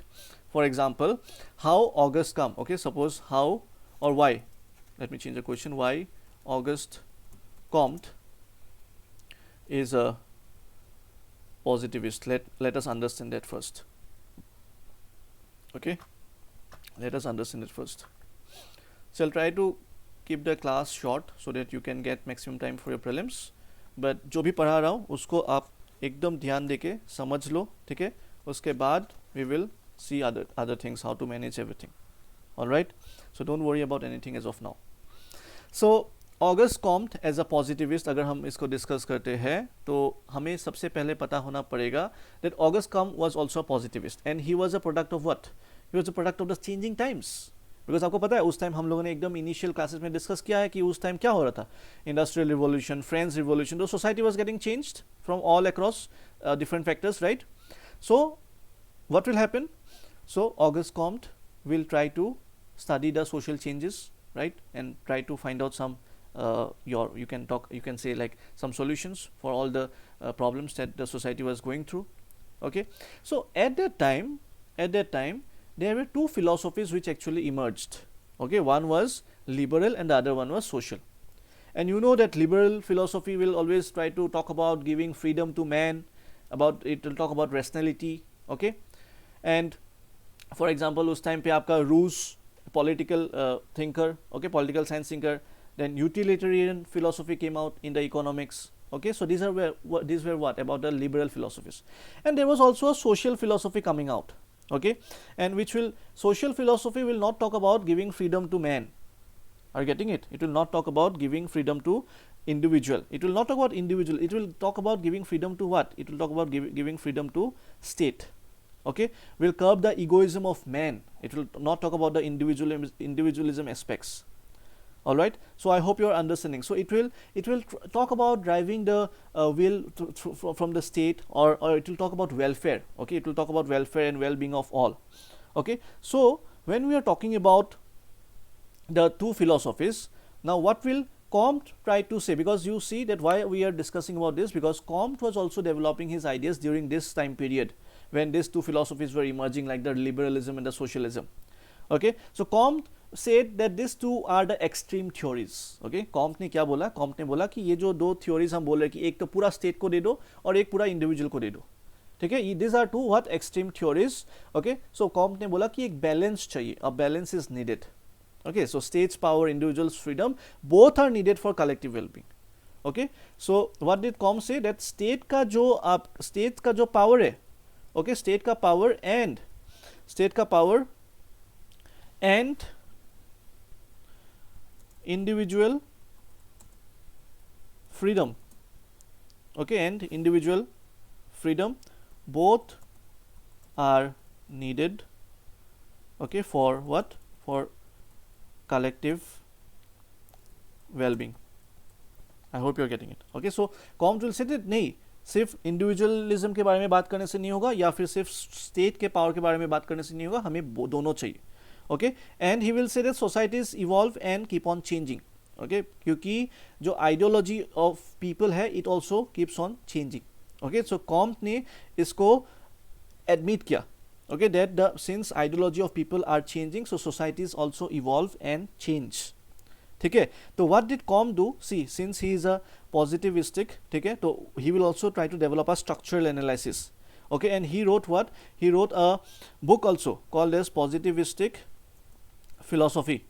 for example, how Auguste Comte. Okay, suppose how or why, let me change the question, why Auguste Comte is a positivist. Let us understand that first. Okay, let us understand it first. So I'll try to keep the class short so that you can get maximum time for your prelims, but जो भी पढ़ा रहा हूँ उसको आप एकदम ध्यान देके समझ लो. ठीक है, उसके बाद we will see other things, how to manage everything. All right, so don't worry about anything as of now. So Auguste Comte as a positivist, अगर हम इसको डिस्कस करते हैं तो हमें सबसे पहले पता होना पड़ेगा that Auguste Comte was also a positivist, and he was a product of what? He was a product of the changing times. Because आपको पता है उस टाइम हम लोगों ने एकदम इनिशियल क्लासेस में डिस्कस किया है कि उस टाइम क्या हो रहा था, इंडस्ट्रियल रिवॉल्यूशन, फ्रेंच रिवॉल्यूशन, तो society was getting changed from all across different factors, right? So what will happen? So Auguste Comte will try to study the social changes, right, and try to find out some you can say like some solutions for all the problems that the society was going through. Okay, so at that time there were two philosophies which actually emerged. Okay, one was liberal and the other one was social. And you know that liberal philosophy will always try to talk about giving freedom to man, about it will talk about rationality. Okay, and for example उस time पे आपका रूस political thinker, okay, political science thinker Then utilitarian philosophy came out in the economics. Okay, so these were what about the liberal philosophies. And there was also a social philosophy coming out. Okay, and social philosophy will not talk about giving freedom to man. Are you getting it? It will not talk about giving freedom to individual. It will not talk about individual. It will talk about giving freedom to what? It will talk about giving freedom to state. Okay, will curb the egoism of man. It will not talk about the individualism aspects. All right, so I hope you are understanding. So it will talk about driving the will from the state, or it will talk about welfare. Okay, it will talk about welfare and well-being of all. Okay, so when we are talking about the two philosophies, now what will Comte try to say? Because you see that why we are discussing about this, because Comte was also developing his ideas during this time period when these two philosophies were emerging, like the liberalism and the socialism. Okay, so Comte said that these two are the extreme theories. Okay, Comte ने क्या बोला? Comte ने बोला कि ये जो दो theories हम बोल रहे हैं कि एक तो पूरा state को दे दो और एक पूरा individual को दे दो. ठीक है, these are two what extreme theories. Okay, so Comte ने बोला कि एक balance चाहिए, a balance is needed. Okay, so state's power, individual's freedom, both are needed for collective well-being. Okay, so what did Comte say? That state का जो power है, okay, state का power and individual freedom, okay, and individual freedom, both are needed, okay, for what? For collective well-being. I hope you are getting it. Okay, so Comte will say that नहीं सिर्फ individualism के बारे में बात करने से नहीं होगा, या फिर सिर्फ स्टेट के पावर के बारे में बात करने से नहीं होगा, हमें दोनों चाहिए. Okay, and he will say that societies evolve and keep on changing. Okay, क्योंकि जो आइडियोलॉजी ऑफ पीपल है it also keeps on changing. Okay, so Comte ने इसको एडमिट किया. Okay, that the since ideology of people are changing, so societies also evolve and change. ठीक है, तो what did Comte do? See, since he is a positivistic, ठीक है, तो he will also try to develop a structural analysis. Okay, and he wrote what? He wrote a book also called as Positivistic Philosophy.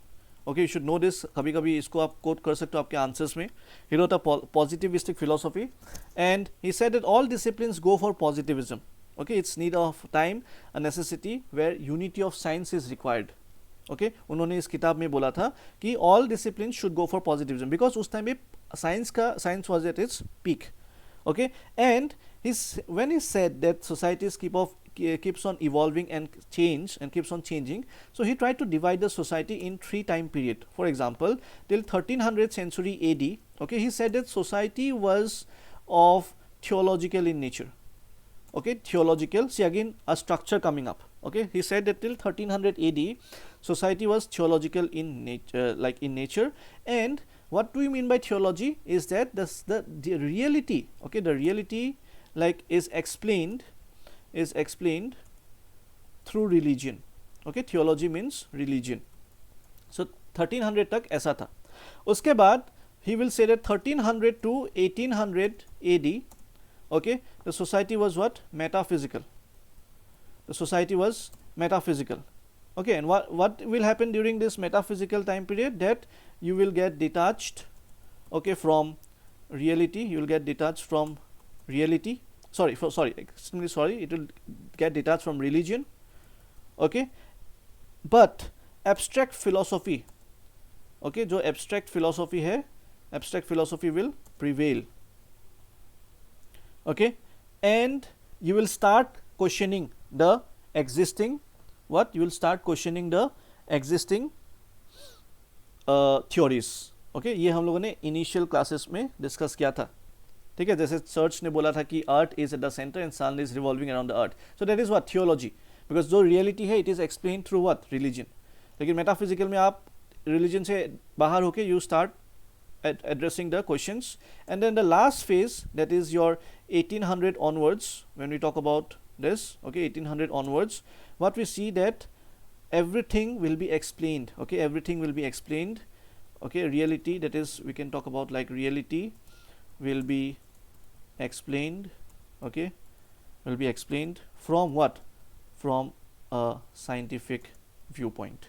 Okay, you should know this. कभी कभी इसको आप quote कर सकते हो आपके answers में. He wrote a positivistic philosophy, and he said that all disciplines go for positivism. Okay, it's need of time, a necessity where unity of science is required. Okay, उन्होंने इस किताब में बोला था कि all disciplines should go for positivism because उस time में science was at its peak. Okay, and when he said that societies keeps on evolving and keeps on changing, so he tried to divide the society in 3 time period. For example, till 1300th century AD, okay, he said that society was of theological in nature. Okay, theological, see again a structure coming up. Okay, he said that till 1300 AD society was theological in nature, like in nature. And what do we mean by theology is that the reality, okay, the reality like is explained through religion. Okay, theology means religion. So 1300 तक ऐसा था. उसके बाद he will say that 1300 to 1800 AD, okay, the society was what? Metaphysical. The society was metaphysical. Okay, and what will happen during this metaphysical time period? That you will get detached, okay, from reality. You will get detached from reality. Extremely sorry. It will get detached from religion. Okay, but abstract philosophy, okay, जो abstract philosophy है, abstract philosophy will prevail. Okay, and you will start questioning the existing what? You will start questioning the existing theories. Okay, ये हम लोगों ने initial classes में discuss किया था. ठीक है, जैसे सर्च ने बोला था कि earth is at the centre and sun is revolving around the earth. So that is what? Theology. Because जो रियलिटी है it is explain through what? Religion. लेकिन मेटाफिजिकल में आप रिलीजन से बाहर होके you start addressing the questions. And then the last phase, that is your 1800 onwards, when we talk about this, okay, 1800 onwards, what we see that everything will be explained. Okay, everything will be explained. Okay, reality, that is we can talk about like reality will be explained. Okay, will be explained from what? From a scientific viewpoint.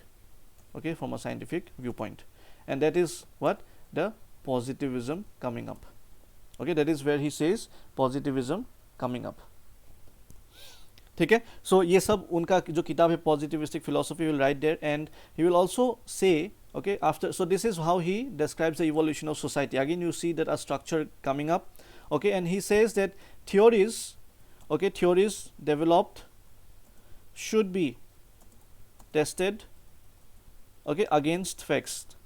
Okay, from a scientific viewpoint. And that is what? the positivism coming up. Okay, that is where he says positivism coming up. ठीक है, सो ये सब उनका जो किताब है positivistic philosophy will write there and he will also say okay after, so this is how he describes the evolution of society. Again you see that a structure coming up, okay, and he says that theories, okay, theories developed should be tested, okay, against facts,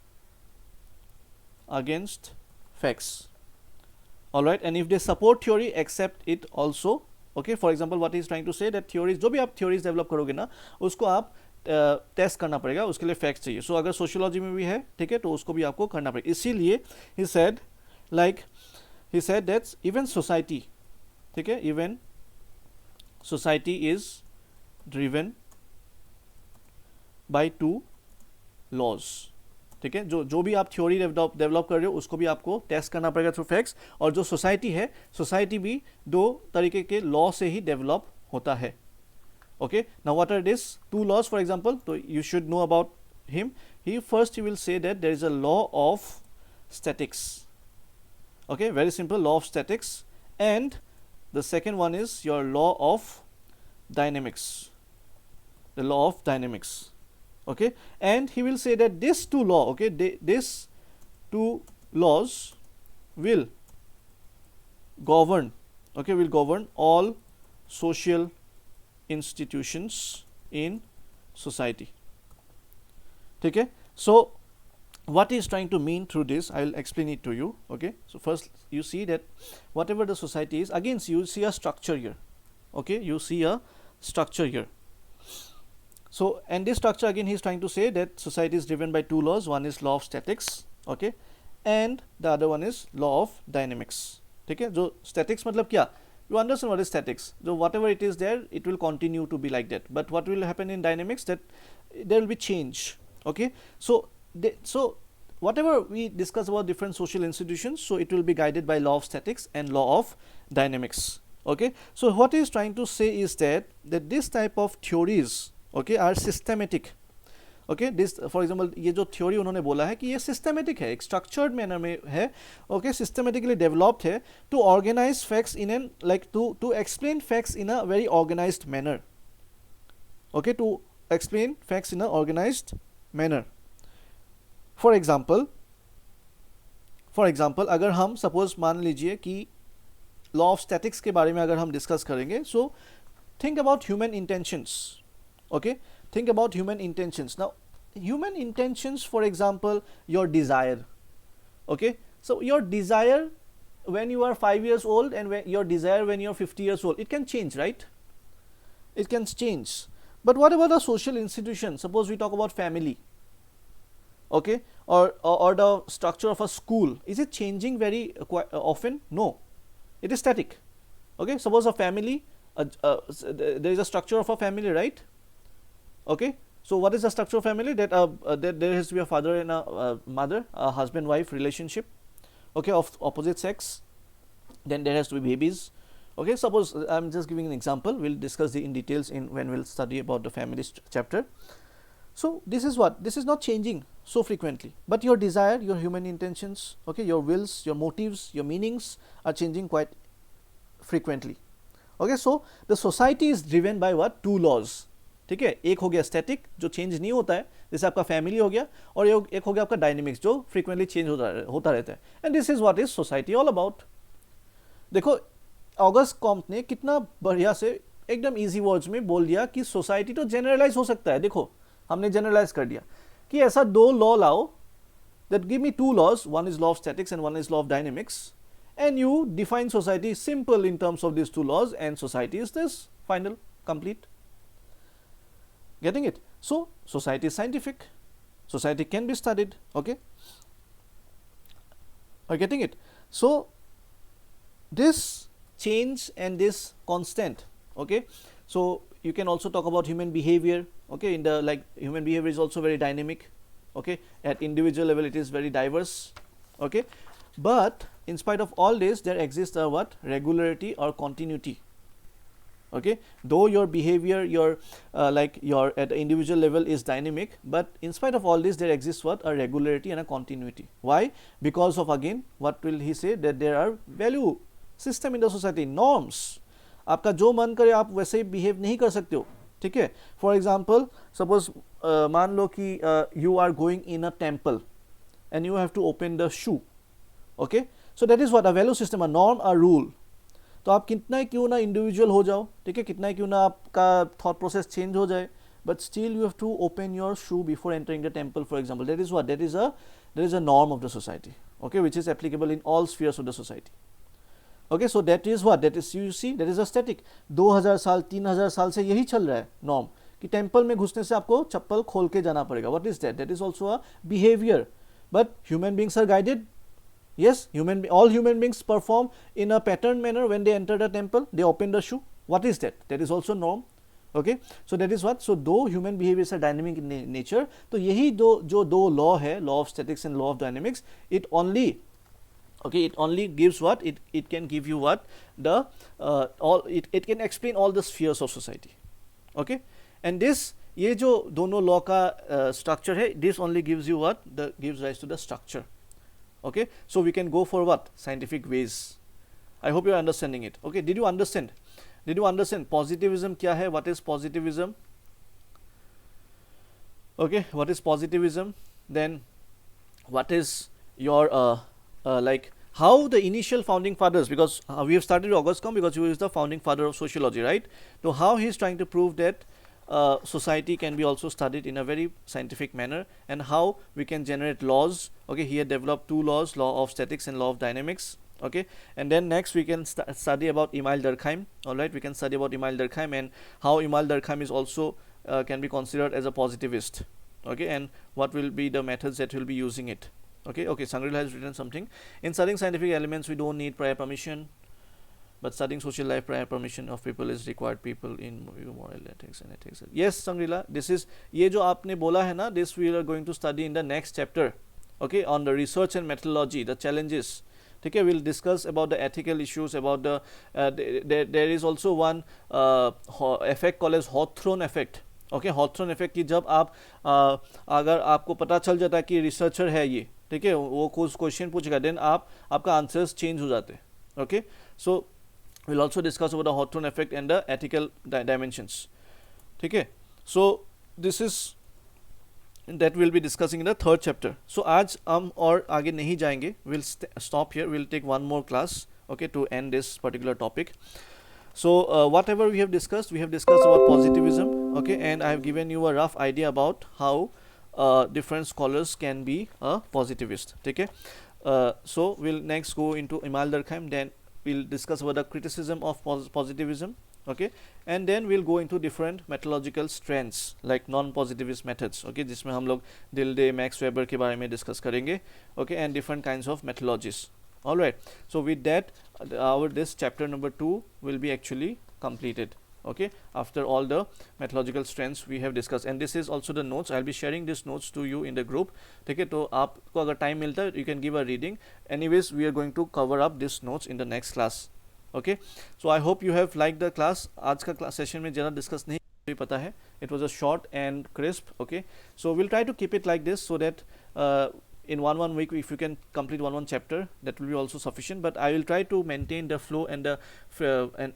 all right, and if they support theory accept it also. Okay, for example what he is trying to say that theories, जो भी आप theories develop करोगे ना उसको आप test करना पड़ेगा, उसके लिए फैक्ट्स चाहिए. सो अगर सोशियोलॉजी में भी है, ठीक है, तो उसको भी आपको करना पड़ेगा. इसीलिए he said that's even society, ठीक है, even society is driven by two laws. ठीक है, जो भी आप थ्योरी डेवलप कर रहे हो उसको भी आपको टेस्ट करना पड़ेगा थ्रू फैक्ट्स. और जो सोसाइटी है, सोसाइटी भी दो तरीके के लॉ से ही डेवलप होता है. Okay, now what are these two laws? For example, so you should know about him. He will say that there is a law of statics. Okay, very simple, law of statics. And the second one is your law of dynamics, the law of dynamics. Okay, and he will say that these two law, okay, these two laws will govern, okay, will govern all social institutions in society. ठीक है, so what he is trying to mean through this, I will explain it to you. Okay, so first you see that whatever the society is, again you see a structure here. Okay, you see a structure here. So and this structure again he is trying to say that society is driven by two laws. One is law of statics, okay, and the other one is law of dynamics. ठीक है, जो statics मतलब क्या, you understand what is statics, so whatever it is there it will continue to be like that, but what will happen in dynamics, that there will be change. Okay, so whatever we discuss about different social institutions, so it will be guided by law of statics and law of dynamics. Okay, so what he is trying to say is that this type of theories, okay, are systematic. Okay, this for example ये जो theory उन्होंने बोला है कि ये systematic है, एक structured manner में है. ओके, सिस्टमेटिकली डेवलप्ड है to organise facts in an like to explain facts in a very organised manner. Okay, to explain facts in a organised manner. For example अगर हम सपोज मान लीजिए कि लॉ ऑफ स्टैटिक्स के बारे में अगर हम डिस्कस करेंगे, so think about human intentions. Okay, think about human intentions. Now human intentions, for example your desire, okay, so your desire when you are 5 years old and when your desire when you are 50 years old, it can change, right? It can change. But what about the social institution? Suppose we talk about family, okay, or the structure of a school. Is it changing very often? No, it is static. Okay, suppose a family, there is a structure of a family, right? Okay, so what is the structure of family? That there has to be a father and a mother, a husband-wife relationship, okay, of opposite sex. Then there has to be babies. Okay, suppose I'm just giving an example. We'll discuss the in details when we'll study about the family chapter. So this is what, this is not changing so frequently, but your desire, your human intentions, okay, your wills, your motives, your meanings are changing quite frequently. Okay, so the society is driven by what? Two laws. ठीक है, एक हो गया static जो change नहीं होता है, जैसे आपका फैमिली हो गया, और एक हो गया आपका डायनेमिक्स जो फ्रीक्वेंटली चेंज होता रहता है. And this is what is society all about. देखो ऑगस्ट कॉम्ट ने कितना बढ़िया से एकदम इजी वर्ड्स में बोल दिया कि सोसाइटी तो जनरलाइज हो सकता है. देखो हमने जनरलाइज कर दिया कि ऐसा दो लॉ लाओ, that give me two laws, one is law of statics and one is law of dynamics, and you define society simple in terms of this two laws, and society is this final complete. Getting it? So society is scientific, society can be studied. Okay, are getting it? So this change and this constant, okay, so you can also talk about human behavior. Okay, in the like human behavior is also very dynamic. Okay, at individual level it is very diverse. Okay, but in spite of all this there exists a what? Regularity or continuity. Okay, though your behavior, your like your at the individual level is dynamic, but in spite of all this there exists what, a regularity and a continuity. Why? Because of, again, what will he say, that there are value system in the society, norms. आपका जो मन करे आप वैसे ही behave नहीं कर सकते हो, ठीक है. फॉर एग्जाम्पल सपोज मान लो कि you are going in a temple and you have to open the shoe. Okay, so that is what a value system, a norm, a rule. तो आप कितना ही क्यों ना इंडिविजुअल हो जाओ, ठीक है, कितना ही क्यों ना आपका थॉट प्रोसेस चेंज हो जाए, but still you have to open your shoe before entering the temple, for example. That is what, that is a norm of the society, okay, which is applicable in all spheres of the society. Okay, so that is what, that is, you see, that is a static. 2000 साल 3000 साल से यही चल रहा है norm, कि temple में घुसने से आपको चप्पल खोल के जाना पड़ेगा. What is that? That is also a behavior. But human beings are guided. Yes, all human beings perform in a patterned manner. When they enter the temple, they open the shoe. What is that? That is also norm. Okay, so that is what. So though human behaviors are dynamic in nature, तो यही दो law है, law of statics and law of dynamics, it only, okay, it only gives what, it can give you what, the all, it can explain all the spheres of society. Okay, and this, ये जो दोनों law का structure है, this only gives you what, the gives rise to the structure. Okay, so we can go for what, scientific ways. I hope you are understanding it. Okay, did you understand positivism क्या है, what is positivism. Okay, what is positivism, then what is your like how the initial founding fathers, because we have started August because he is the founding father of sociology, right? So how he is trying to prove that society can be also studied in a very scientific manner, and how we can generate laws. Okay, he had developed two laws, law of statics and law of dynamics. Okay, and then next we can study about Emile Durkheim. All right, we can study about Emile Durkheim and how Emile Durkheim is also can be considered as a positivist. Okay, and what will be the methods that will be using it. Okay, Sangrila has written something. In studying scientific elements, we don't need prior permission, but studying social life, prior permission of people is required. People in moral ethics and ethics. Yes, Sangrila, this is, ये जो आपने बोला है ना, this we are going to study in the next chapter. Okay, on the research and methodology, the challenges. Okay, we'll discuss about the ethical issues, about the there is also one effect called as Hawthorne effect. Okay, Hawthorne effect कि जब आप अगर आपको पता चल जाता है कि रिसर्चर है ये, ठीक है, वो कुछ क्वेश्चन पूछेगा, देन आपका आंसर्स चेंज हो जाते हैं. Okay, so we'll also discuss about the Hawthorne effect and the ethical dimensions. ठीक है, so this is that we'll be discussing in the third chapter. So आज हम और आगे नहीं जाएंगे, we'll stop here, we'll take one more class, okay, to end this particular topic. So whatever we have discussed about positivism, okay, and I have given you a rough idea about how different scholars can be a positivist. Okay, so we'll next go into Emile Durkheim, then we'll discuss about the criticism of positivism. Okay, and then we'll go into different methodological strands like non-positivist methods. Okay, जिसमें हम लोग Dilday, Max Weber के बारे में discuss करेंगे. Okay, and different kinds of methodologies. All right, so with that this chapter number 2 will be actually completed. Okay, after all the methodological strands we have discussed, and this is also the notes. I'll be sharing these notes to you in the group. ठीक है, तो आपको अगर time मिलता है, you can give a reading. Anyways, we are going to cover up these notes in the next class. Okay, so I hope you have liked the class. आज का class session में ज़्यादा discuss नहीं पता है. It was a short and crisp. Okay, so we'll try to keep it like this so that in one week, if you can complete one chapter, that will be also sufficient. But I will try to maintain the flow and the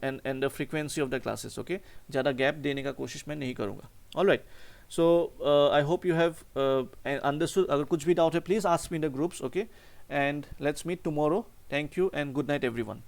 and the frequency of the classes. Okay, ज़्यादा gap देने का कोशिश मैं नहीं करूँगा. All right, so I hope you have understood. अगर कुछ भी doubt है, please ask me in the groups. Okay, and let's meet tomorrow. Thank you and good night, everyone.